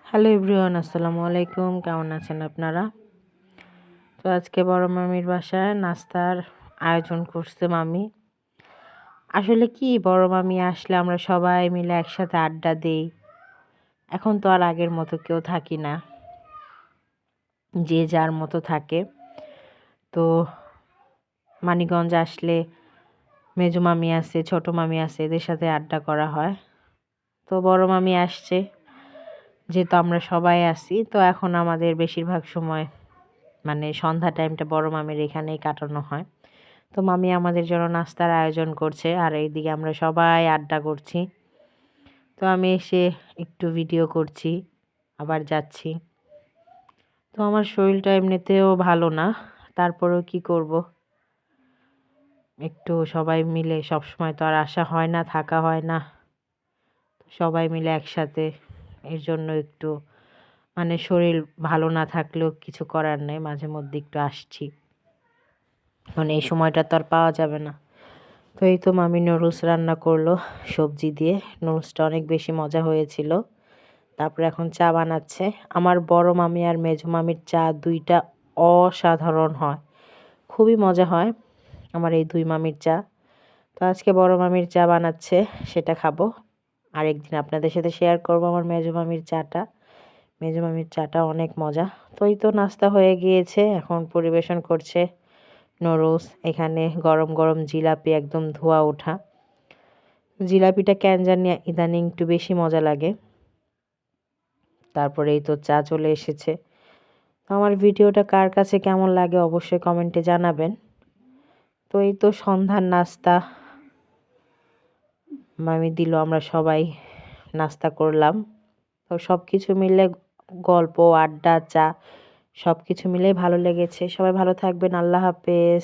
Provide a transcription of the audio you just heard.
Hello everyone, আসসালামু আলাইকুম। কেমন আছেন আপনারা? তো আজকে বড় মামির বাসায় নাস্তার আয়োজন করছে মামি। আসলে কি, বড় মামি আসলে আমরা সবাই মিলে একসাথে আড্ডা দেই। এখন তো আর আগের মতো কেউ থাকি না, যে যার মতো থাকে। তো মানিকগঞ্জ আসলে মেজো মামি আছে, ছোট মামি আছে, এদের সাথে আড্ডা করা হয়। তো বড় মামি আসছে, যেহেতু আমরা সবাই আছি, তো এখন আমাদের বেশিরভাগ সময় মানে সন্ধ্যা টাইমটা বড় মামির এখানেই কাটানো হয়। তো মামি আমাদের জন্য নাস্তার আয়োজন করছে, আর এইদিকে আমরা সবাই আড্ডা করছি। তো আমি এসে একটু ভিডিও করছি, আবার যাচ্ছি। তো আমার শরীরটা এমনিতেও ভালো না, তারপরেও কি করব, একটু সবাই মিলে সবসময় তো আর আসা হয় না, থাকা হয় না। সবাই মিলে একসাথে, এর জন্য একটু মানে শরীর ভালো না থাকলেও কিছু করার নেই, মাঝে মধ্যে একটু আসছি। মানে এই সময়টা তো আর পাওয়া যাবে না। তো এই তো মামি নুডলস রান্না করলো সবজি দিয়ে। নুডলসটা অনেক বেশি মজা হয়েছিল। তারপরে এখন চা বানাচ্ছে। আমার বড় মামি আর মেজো মামির চা দুইটা অসাধারণ হয়, খুবই মজা হয় আমার এই দুই মামির চা। তো আজকে বড় মামির চা বানাচ্ছে, সেটা খাবো। আরেকদিন আপনাদের সাথে শেয়ার করবো আমার মেজো মামির চাটা। মেজো মামির চাটা অনেক মজা। তো এই তো নাস্তা হয়ে গিয়েছে, এখন পরিবেশন করছে নুডলস। এখানে গরম গরম জিলাপি, একদম ধোয়া ওঠা জিলাপিটা কেন জানি ইদানিং একটু বেশি মজা লাগে। তারপরে এই তো চা চলে এসেছে। তো আমার ভিডিওটা কার কাছে কেমন লাগে অবশ্যই কমেন্টে জানাবেন। তো এই তো সন্ধ্যার নাস্তা মামি দিল, আমরা সবাই নাস্তা করলাম। তো সব কিছু মিলে গল্প, আড্ডা, চা সব কিছু মিলেই ভালো লেগেছে। সবাই ভালো থাকবেন। আল্লাহ হাফেজ।